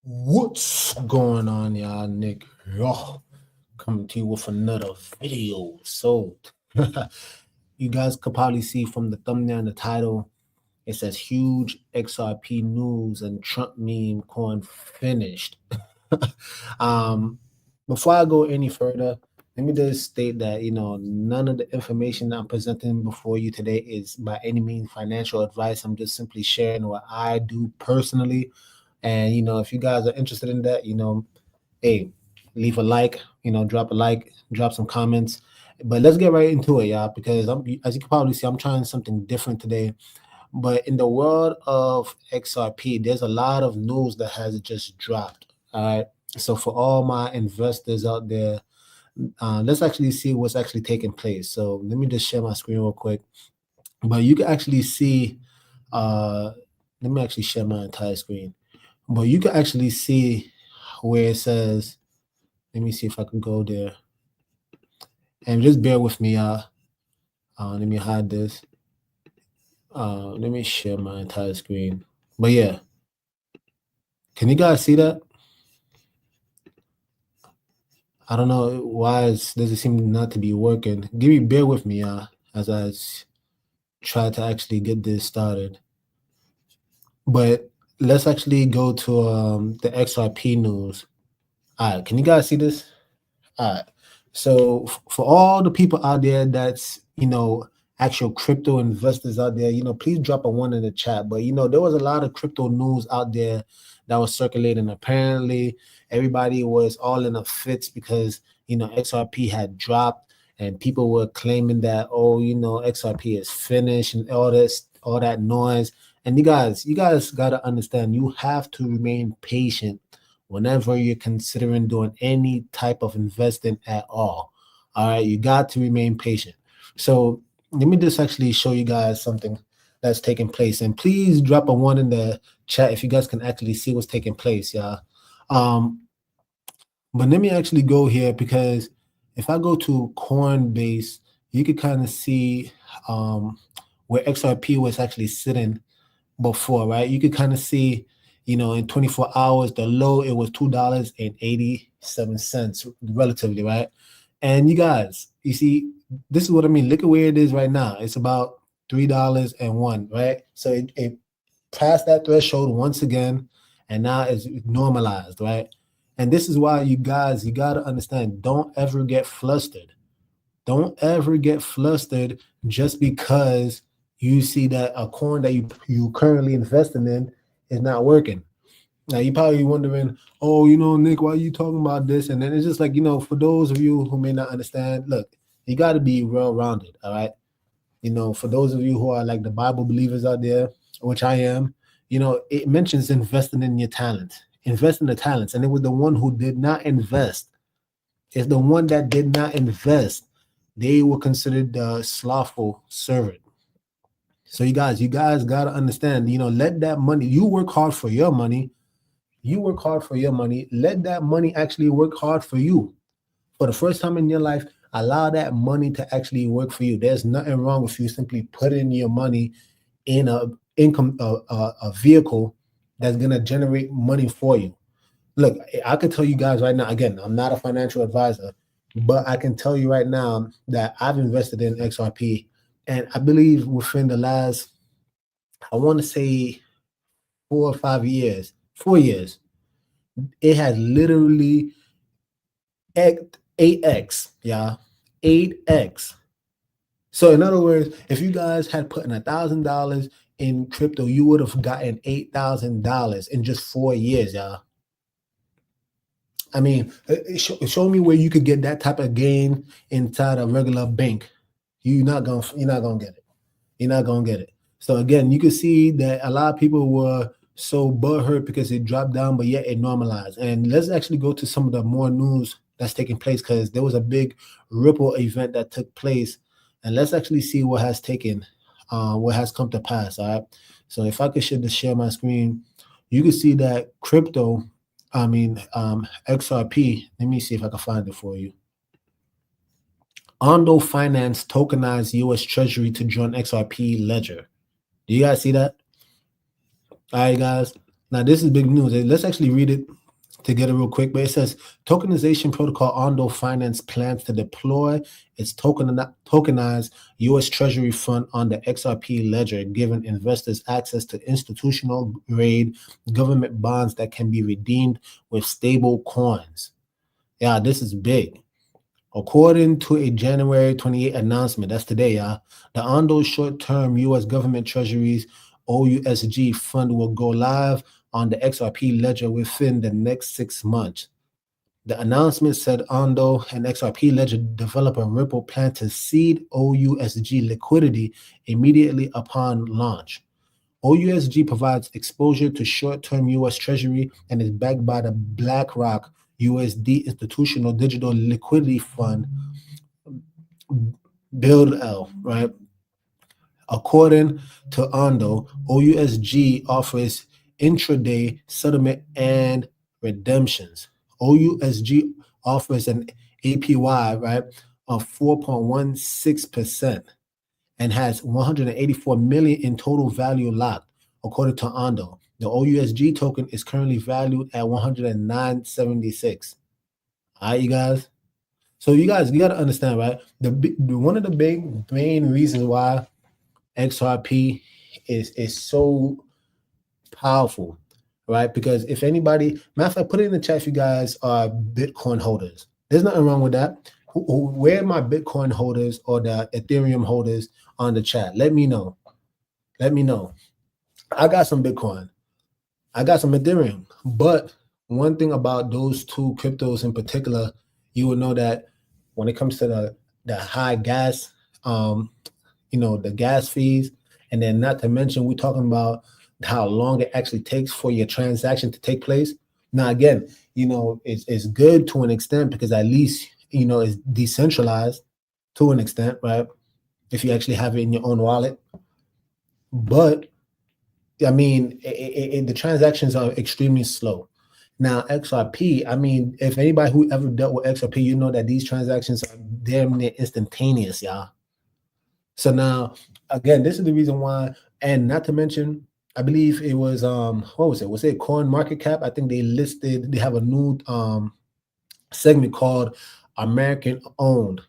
What's going on, y'all? Nick, yo, coming to you with another video. So, you guys could probably see from the thumbnail and the title, it says huge XRP news and Trump meme coin finished. um, Before I go any further, let me just state that none of the information that I'm presenting before you today is by any means financial advice. I'm just simply sharing what I do personally. And if you guys are interested in that, hey, leave a like, drop a like, drop some comments. But let's get right into it, y'all, because as you can probably see, I'm trying something different today. But in the world of XRP, there's a lot of news that has just dropped. All right. So for all my investors out there, let's actually see what's actually taking place. So let me just share my screen real quick. But you can actually see, let me actually share my entire screen. But you can actually see where it says, let me see if I can go there. And just bear with me, y'all. Let me hide this. Let me share my entire screen. But yeah, can you guys see that? I don't know why does it seem not to be working. Bear with me, y'all, as I try to actually get this started. But let's actually go to the XRP news. All right, can you guys see this? All right. So for all the people out there that's, actual crypto investors out there, please drop a one in the chat. But, there was a lot of crypto news out there that was circulating. Apparently, everybody was all in a fits because, XRP had dropped and people were claiming that, oh, XRP is finished and all that noise. And you guys got to understand, you have to remain patient whenever you're considering doing any type of investing at all. All right, you got to remain patient. So let me just actually show you guys something that's taking place. And please drop a one in the chat if you guys can actually see what's taking place, y'all. But let me actually go here, because if I go to Coinbase, you can kind of see where XRP was actually sitting before, right? You could kind of see, in 24 hours, the low, it was $2.87 relatively, right? And you guys, you see, this is what I mean. Look at where it is right now. It's about $3.01, right? So it passed that threshold once again, and now it's normalized, right? And this is why you guys, you got to understand, don't ever get flustered. Don't ever get flustered just because you see that a coin that you currently investing in is not working. Now you're probably wondering, oh, Nick, why are you talking about this? And then it's just like, for those of you who may not understand, look, you got to be well-rounded, all right? For those of you who are like the Bible believers out there, which I am, it mentions investing in your talent, invest in the talents. And it was the one who did not invest. It's the one that did not invest. They were considered the slothful servant. So you guys got to understand, let that money, you work hard for your money. You work hard for your money. Let that money actually work hard for you. For the first time in your life, allow that money to actually work for you. There's nothing wrong with you simply putting your money in a vehicle that's going to generate money for you. Look, I can tell you guys right now, again, I'm not a financial advisor, but I can tell you right now that I've invested in XRP, and I believe within the last, I want to say 4 or 5 years, 4 years, it has literally 8x, yeah, 8x. So in other words, if you guys had put in $1,000 in crypto, you would have gotten $8,000 in just 4 years, y'all. I mean, show me where you could get that type of gain inside a regular bank. You're not gonna get it. You're not gonna get it. So again, you can see that a lot of people were so butthurt because it dropped down, but yet it normalized. And let's actually go to some of the more news that's taking place, because there was a big Ripple event that took place. And let's actually see what has come to pass. All right. So if I could share my screen, you can see that XRP. Let me see if I can find it for you. Ondo Finance tokenized U.S. Treasury to join XRP ledger. Do you guys see that? All right, guys. Now, this is big news. Let's actually read it together real quick. But it says tokenization protocol Ondo Finance plans to deploy its tokenized U.S. Treasury fund on the XRP ledger, giving investors access to institutional grade government bonds that can be redeemed with stable coins. Yeah, this is big. According to a January 28 announcement, that's today, y'all, the Ondo short-term U.S. government treasuries OUSG fund will go live on the XRP ledger within the next 6 months. The announcement said Ondo and XRP ledger developer Ripple plan to seed OUSG liquidity immediately upon launch. OUSG provides exposure to short-term U.S. Treasury and is backed by the BlackRock USD Institutional Digital Liquidity Fund, BuildL, right? According to Ondo, OUSG offers intraday settlement and redemptions. OUSG offers an APY, right, of 4.16% and has 184 million in total value locked, according to Ondo. The OUSG token is currently valued at 109.76. All right, you guys. So you got to understand, right? One of the main reasons why XRP is so powerful, right? Because if anybody, matter of fact, put it in the chat if you guys are Bitcoin holders. There's nothing wrong with that. Where are my Bitcoin holders or the Ethereum holders on the chat? Let me know. Let me know. I got some Bitcoin. I got some Ethereum. But one thing about those two cryptos in particular, you will know that when it comes to the high gas, the gas fees, and then not to mention we're talking about how long it actually takes for your transaction to take place. Now, again, it's good to an extent because at least, it's decentralized to an extent, right? If you actually have it in your own wallet. But, I mean, the transactions are extremely slow. Now, XRP, I mean, if anybody who ever dealt with XRP, you know that these transactions are damn near instantaneous, y'all. So now, again, this is the reason why, and not to mention, I believe it was what was it? Was it Coin Market Cap? I think they have a new segment called American owned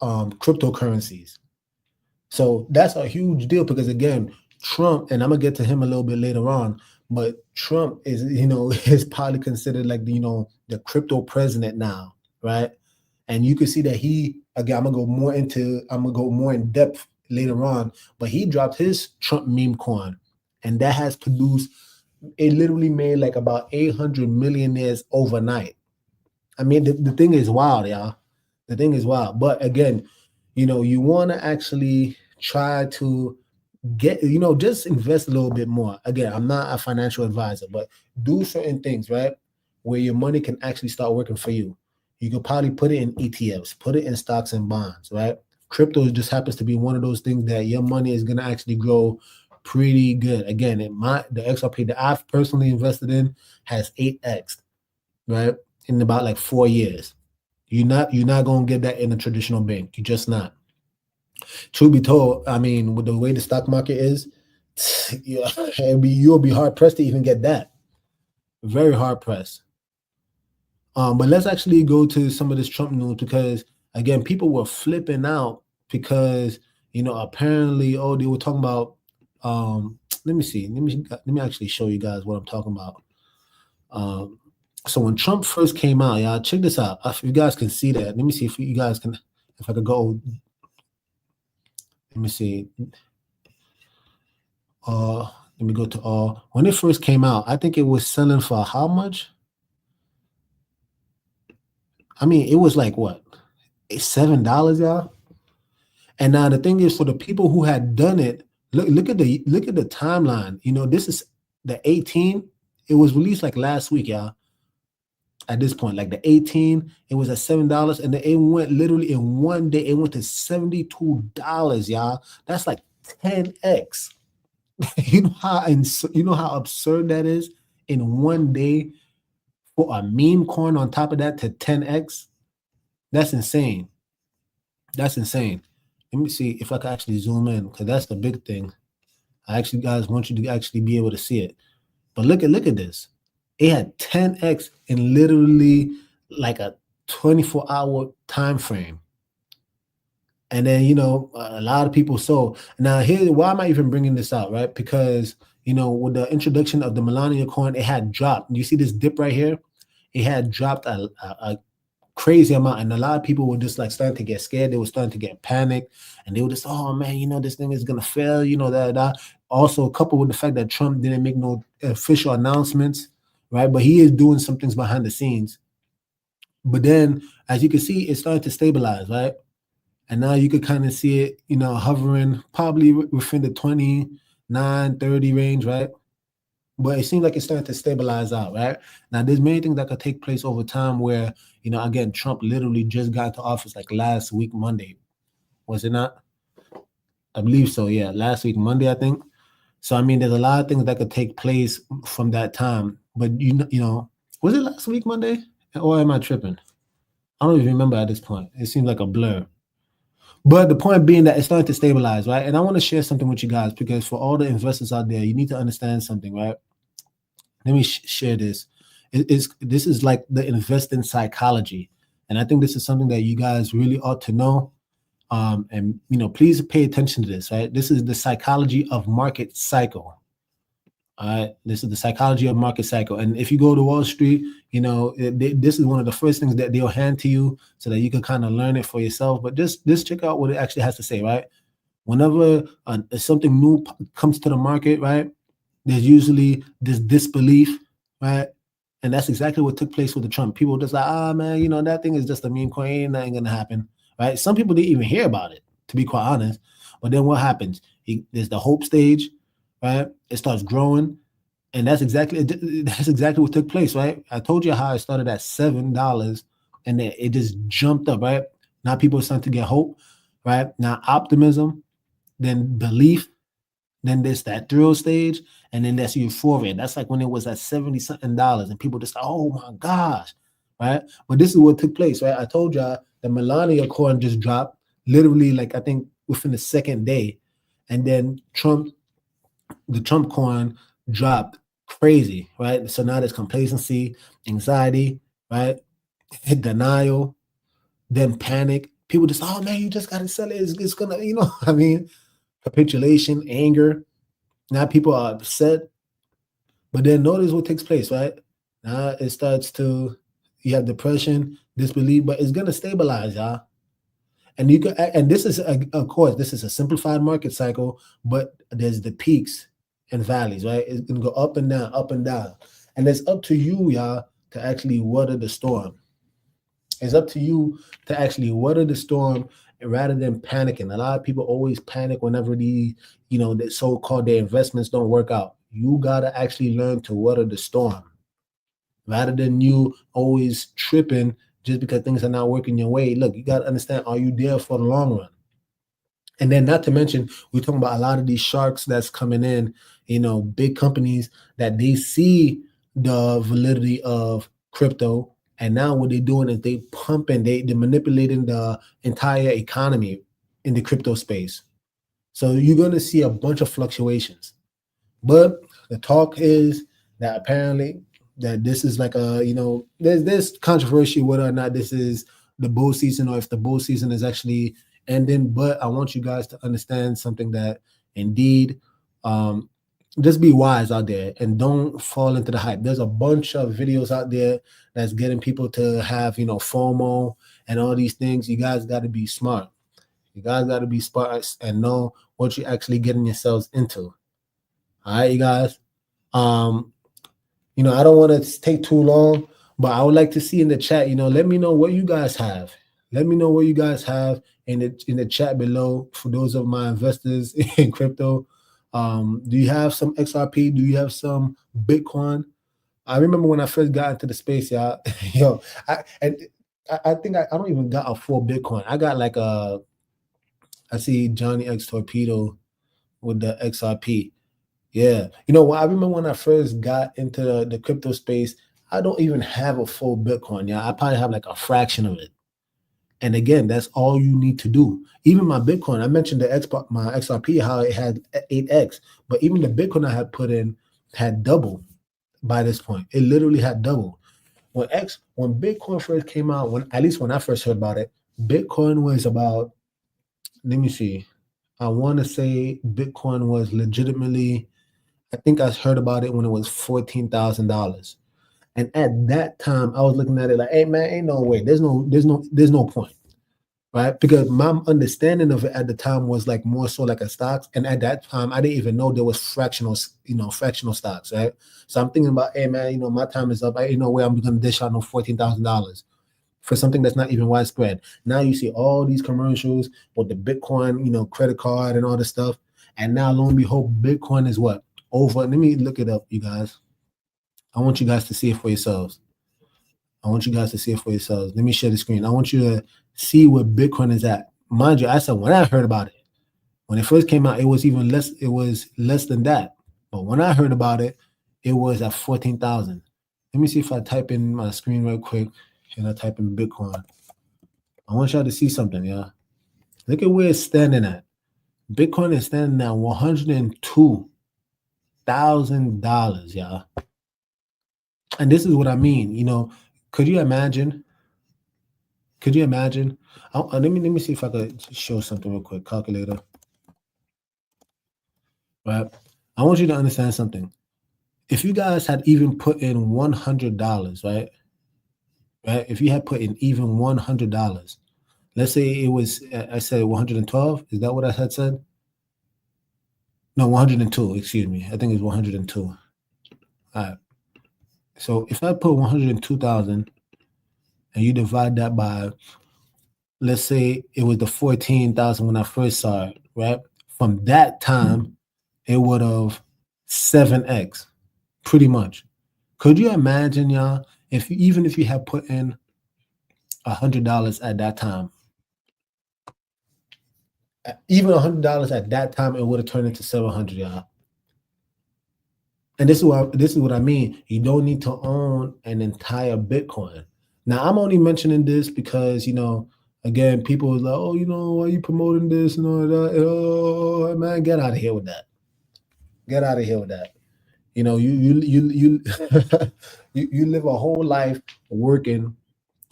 cryptocurrencies. So that's a huge deal because again, Trump, and I'm gonna get to him a little bit later on, but Trump is, is probably considered like the crypto president now, right? And you can see that again, I'm gonna go more in depth later on, but he dropped his Trump meme coin, and that has produced, it literally made like about 800 millionaires overnight. I mean, the thing is wild, y'all. The thing is wild. But again, you want to actually try to get, just invest a little bit more. Again, I'm not a financial advisor, but do certain things, right? Where your money can actually start working for you. You could probably put it in ETFs, put it in stocks and bonds, right? Crypto just happens to be one of those things that your money is going to actually grow pretty good. Again, the XRP that I've personally invested in has 8x, right? In about like 4 years. You're not going to get that in a traditional bank. You're just not. Truth be told, I mean, with the way the stock market is, you'll be hard pressed to even get that. Very hard pressed. But let's actually go to some of this Trump news because again, people were flipping out because apparently, they were talking about. Let me see. Let me actually show you guys what I'm talking about. So when Trump first came out, y'all check this out. If you guys can see that, let me see if you guys can. If I could go. Let me see. Let me go to all. When it first came out, I think it was selling for how much? I mean, it was like what? $7, y'all. And now the thing is, for the people who had done it, look at the timeline. This is the 18. It was released like last week, y'all. At this point, like the 18, it was at $7, and then it went literally in one day. It went to $72, y'all. That's like 10x. You know how absurd that is in one day for a meme coin on top of that to 10x. That's insane. That's insane. Let me see if I can actually zoom in because that's the big thing. I actually, guys, want you to actually be able to see it. But look at this. It had 10x in literally like a 24-hour time frame. And then, a lot of people sold. Now, here, why am I even bringing this out, right? Because, with the introduction of the Melania coin, it had dropped. You see this dip right here? It had dropped a crazy amount. And a lot of people were just like starting to get scared. They were starting to get panicked. And they were just, oh, man, this thing is going to fail, that. Also, coupled with the fact that Trump didn't make no official announcements, right? But he is doing some things behind the scenes. But then, as you can see, it's starting to stabilize, right? And now you could kind of see it, hovering probably within the 29, 30 range, right? But it seems like it's starting to stabilize out, right? Now, there's many things that could take place over time where, again, Trump literally just got into office like last week, Monday. Was it not? I believe so, yeah. Last week, Monday, I think. So, I mean, there's a lot of things that could take place from that time. But, was it last week, Monday? Or am I tripping? I don't even remember at this point. It seems like a blur. But the point being that it's starting to stabilize, right? And I want to share something with you guys because for all the investors out there, you need to understand something, right? Let me share this. This is like the investing psychology. And I think this is something that you guys really ought to know. And, please pay attention to this, right? This is the psychology of market cycle. All right, this is the psychology of market cycle. And if you go to Wall Street, this is one of the first things that they'll hand to you so that you can kind of learn it for yourself. But just check out what it actually has to say, right? Whenever something new comes to the market, right, there's usually this disbelief, right? And that's exactly what took place with the Trump. People just like, man, that thing is just a meme coin. Ain't nothing going to happen, right? Some people didn't even hear about it, to be quite honest. But then what happens? There's the hope stage, right? It starts growing, and that's exactly what took place, right? I told you how it started at $7, and then it just jumped up, right? Now people are starting to get hope, right? Now optimism, then belief, then there's that thrill stage, and then that's euphoria. That's like when it was at $70-something, and people just like, oh my gosh, right? But this is what took place, right? I told y'all the Melania coin just dropped, literally, like I think within the second day, and then the Trump coin dropped crazy, right? So now there's complacency, anxiety, right? Denial, then panic. People just, oh man, you just got to sell it. It's gonna, I mean, capitulation, anger. Now people are upset. But then notice what takes place, right? Now it starts to, you have depression, disbelief, but it's gonna stabilize, y'all. And this is, of course, this is a simplified market cycle, but there's the peaks and valleys, right? It's gonna go up and down, up and down. And it's up to you, y'all, to actually weather the storm. It's up to you to actually weather the storm rather than panicking. A lot of people always panic whenever the so-called their investments don't work out. You gotta actually learn to weather the storm rather than you always tripping just because things are not working your way. Look, you gotta understand, are you there for the long run? And then not to mention, we're talking about a lot of these sharks that's coming in, big companies that they see the validity of crypto. And now what they're doing is they're manipulating the entire economy in the crypto space. So you're going to see a bunch of fluctuations. But the talk is that apparently that this is like there's controversy whether or not this is the bull season or if the bull season is actually ending. But I want you guys to understand something, that indeed, just be wise out there and don't fall into the hype. There's a bunch of videos out there that's getting people to have, FOMO and all these things. You guys got to be smart. You guys got to be smart and know what you're actually getting yourselves into. All right, you guys. I don't want to take too long, but I would like to see in the chat, let me know what you guys have. Let me know what you guys have in the chat below for those of my investors in crypto. Do you have some XRP? Do you have some Bitcoin? I remember when I first got into the space, y'all. I think I don't even got a full Bitcoin. I got like I see Johnny X Torpedo with the XRP. Yeah. I remember when I first got into the crypto space, I don't even have a full Bitcoin. Yeah, I probably have like a fraction of it. And again, that's all you need to do. Even my Bitcoin, I mentioned my XRP, how it had 8x, but even the Bitcoin I had put in had double. by this point. It literally had doubled. When Bitcoin first came out, at least when I first heard about it, Bitcoin was about, let me see, I want to say Bitcoin was legitimately, I think I heard about it when it was $14,000. And at that time, I was looking at it like, hey man, ain't no way. There's no point. Right? Because my understanding of it at the time was like more so like a stocks. And at that time, I didn't even know there was fractional stocks, right? So I'm thinking about, hey man, my time is up. I ain't no way I'm gonna dish out no $14,000 for something that's not even widespread. Now you see all these commercials with the Bitcoin, credit card and all this stuff. And now lo and behold, Bitcoin is what? Over. Let me look it up, you guys. I want you guys to see it for yourselves. Let me share the screen. I want you to see where Bitcoin is at. Mind you, I said when I heard about it, when it first came out, it was even less. It was less than that. But when I heard about it, it was at 14,000. Let me see if I type in my screen real quick and I type in Bitcoin. I want y'all to see something, yeah. Look at where it's standing at. Bitcoin is standing at $102,000, y'all. And this is what I mean. Could you imagine? Let me see if I could show something real quick. Calculator. Right. I want you to understand something. If you guys had even put in $100, right? If you had put in even $100, let's say it was, I said 112. Is that what I had said? No, 102. Excuse me. I think it's 102. All right. So if I put 102,000 and you divide that by, let's say it was the 14,000 when I first saw it, right? From that time, it would have 7x, pretty much. Could you imagine, y'all, even if you had put in $100 at that time, even $100 at that time, it would have turned into 700, y'all. And this is what I mean. You don't need to own an entire Bitcoin. Now, I'm only mentioning this because, again, people are like, oh, why are you promoting this and all that? Oh, man, get out of here with that. Get out of here with that. You you live a whole life working,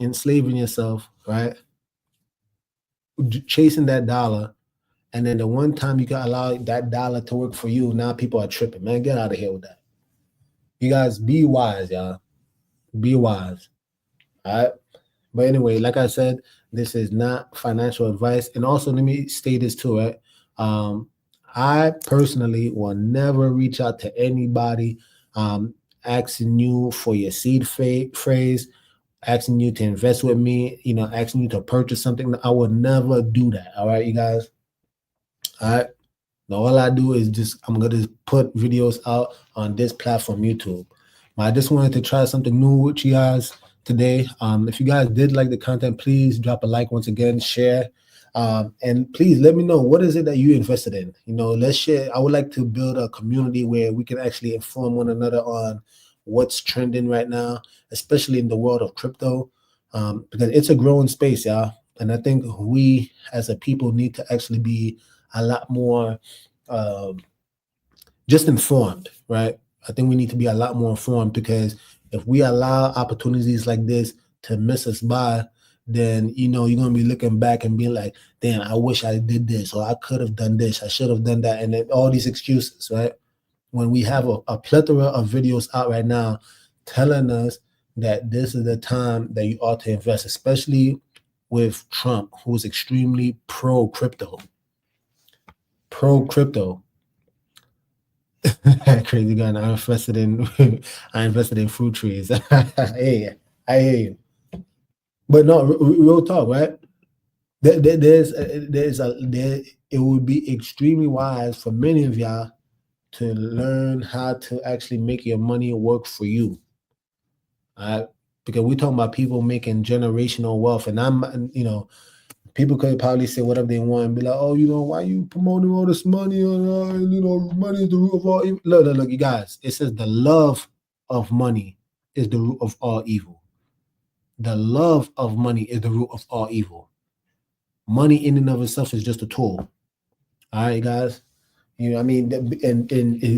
enslaving yourself, right? Chasing that dollar. And then the one time you got allow that dollar to work for you, now people are tripping. Man, get out of here with that. You guys be wise, y'all. Be wise. All right. But anyway, like I said, this is not financial advice. And also, let me state this too, right? I personally will never reach out to anybody asking you for your seed phrase, asking you to invest with me, asking you to purchase something. I would never do that. All right, you guys. All right. Now, all I do is I'm going to put videos out on this platform, YouTube. I just wanted to try something new with you guys today. If you guys did like the content, please drop a like once again, share. And please let me know, what is it that you invested in? Let's share. I would like to build a community where we can actually inform one another on what's trending right now, especially in the world of crypto, because it's a growing space, y'all. And I think we as a people need to actually be a lot more just informed, right? I think we need to be a lot more informed, because if we allow opportunities like this to miss us by, then you're gonna be looking back and being like, damn, I wish I did this, or I could have done this, I should have done that, and then all these excuses, right? When we have a plethora of videos out right now telling us that this is the time that you ought to invest, especially with Trump, who is extremely pro-crypto. Crazy guy. I invested in fruit trees. Hey, I hear you. But no, real talk, right? It would be extremely wise for many of y'all to learn how to actually make your money work for you. All right? Because we're talking about people making generational wealth, and people could probably say whatever they want and be like, oh, why you promoting all this money? Money is the root of all evil. Look, you guys. It says the love of money is the root of all evil. The love of money is the root of all evil. Money in and of itself is just a tool. All right, guys. And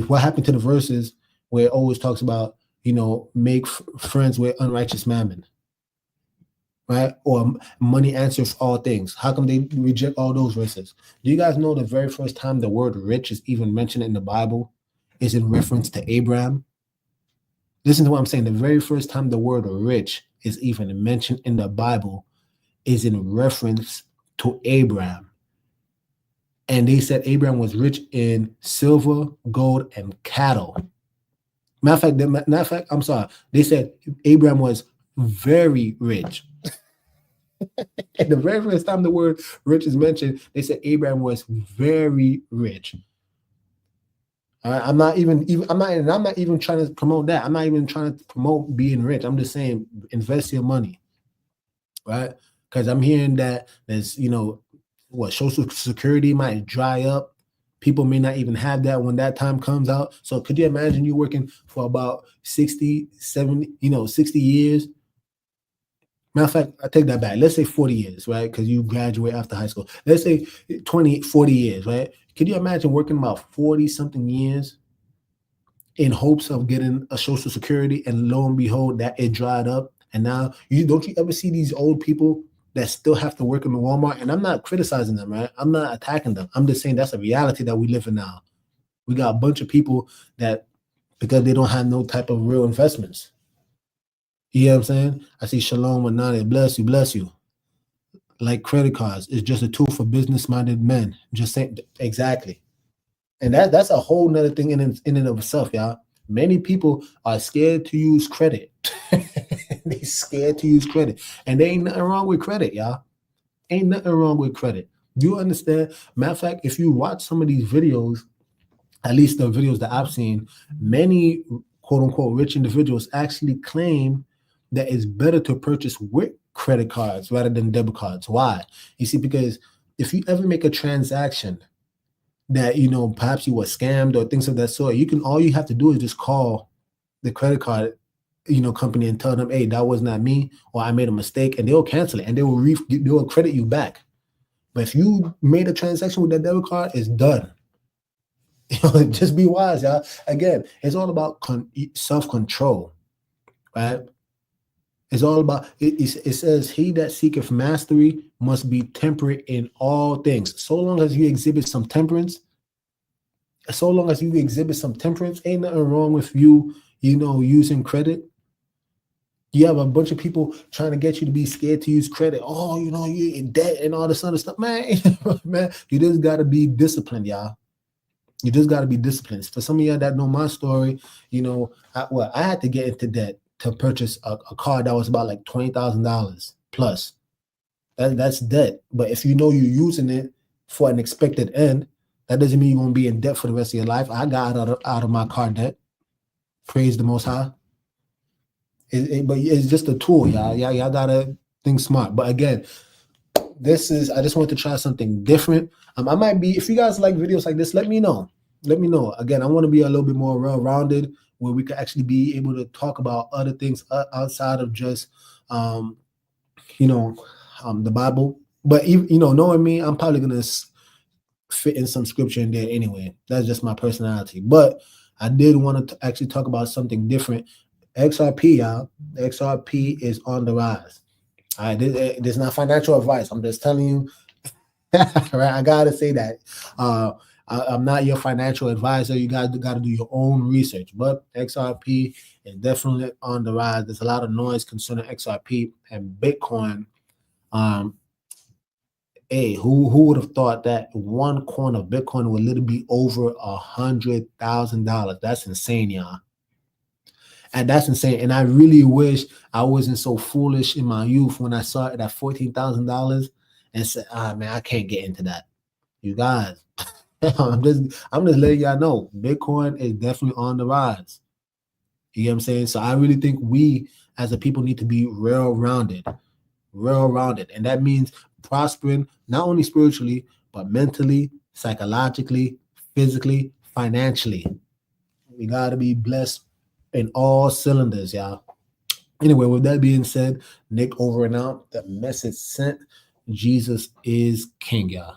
what happened to the verses where it always talks about make friends with unrighteous mammon, right? Or money answers all things. How come they reject all those verses? Do you guys know the very first time the word rich is even mentioned in the Bible is in reference to Abraham? Listen to what I'm saying. The very first time the word rich is even mentioned in the Bible is in reference to Abraham. And they said Abraham was rich in silver, gold, and cattle. Matter of fact, I'm sorry. They said Abraham was very rich. And the very first time the word rich is mentioned, they said Abraham was very rich. I'm not even trying to promote that. I'm not even trying to promote being rich. I'm just saying invest your money, right? Because I'm hearing that there's, Social Security might dry up. People may not even have that when that time comes out. So could you imagine you working for about 60, 70, 60 years? Matter of fact, I take that back. Let's say 40 years, right? Because you graduate after high school. Let's say 20, 40 years, right? Could you imagine working about 40 something years in hopes of getting a Social Security, and lo and behold, that it dried up? And now don't you ever see these old people that still have to work in the Walmart? And I'm not criticizing them, right? I'm not attacking them. I'm just saying that's a reality that we live in now. We got a bunch of people that, because they don't have no type of real investments. You know what I'm saying? I see Shalom Anani, bless you, bless you. Like credit cards, it's just a tool for business-minded men. Just saying, exactly. And that's a whole nother thing in and of itself, y'all. Many people are scared to use credit. They scared to use credit. And there ain't nothing wrong with credit, y'all. Ain't nothing wrong with credit. Do you understand? Matter of fact, if you watch some of these videos, at least the videos that I've seen, many quote-unquote rich individuals actually claim that it's better to purchase with credit cards rather than debit cards. Why? You see, because if you ever make a transaction that, perhaps you were scammed or things of that sort, all you have to do is just call the credit card, company and tell them, hey, that was not me, or I made a mistake, and they'll cancel it and they will credit you back. But if you made a transaction with that debit card, it's done. Just be wise, y'all. Again, it's all about self-control, right? It's all about, it says, he that seeketh mastery must be temperate in all things. So long as you exhibit some temperance, ain't nothing wrong with you, using credit. You have a bunch of people trying to get you to be scared to use credit. Oh, you're in debt and all this other stuff. Man, you just got to be disciplined, y'all. You just got to be disciplined. For some of y'all that know my story, I had to get into debt to purchase a car that was about like $20,000 plus. That's debt. But if you're using it for an expected end, that doesn't mean you're going to be in debt for the rest of your life. I got out of my car debt. Praise the Most High. But it's just a tool, y'all. Y'all got to think smart. But again, I just want to try something different. I might be, if you guys like videos like this, let me know. Again, I want to be a little bit more well-rounded, where we could actually be able to talk about other things outside of just, the Bible. But knowing me, I'm probably gonna fit in some scripture in there anyway. That's just my personality. But I did want to actually talk about something different. XRP, y'all. XRP is on the rise. All right, this is not financial advice. I'm just telling you. Right, I gotta say that. I'm not your financial advisor. You guys got to do your own research. But XRP is definitely on the rise. There's a lot of noise concerning XRP and Bitcoin. Hey, who would have thought that one coin of Bitcoin would literally be over $100,000? That's insane, y'all. And that's insane. And I really wish I wasn't so foolish in my youth when I saw it at $14,000 and said, man, I can't get into that. You guys. I'm just letting y'all know Bitcoin is definitely on the rise. You know what I'm saying? So I really think we as a people need to be well-rounded. And that means prospering not only spiritually, but mentally, psychologically, physically, financially. We got to be blessed in all cylinders, y'all. Anyway, with that being said, Nick over and out. The message sent. Jesus is King, y'all.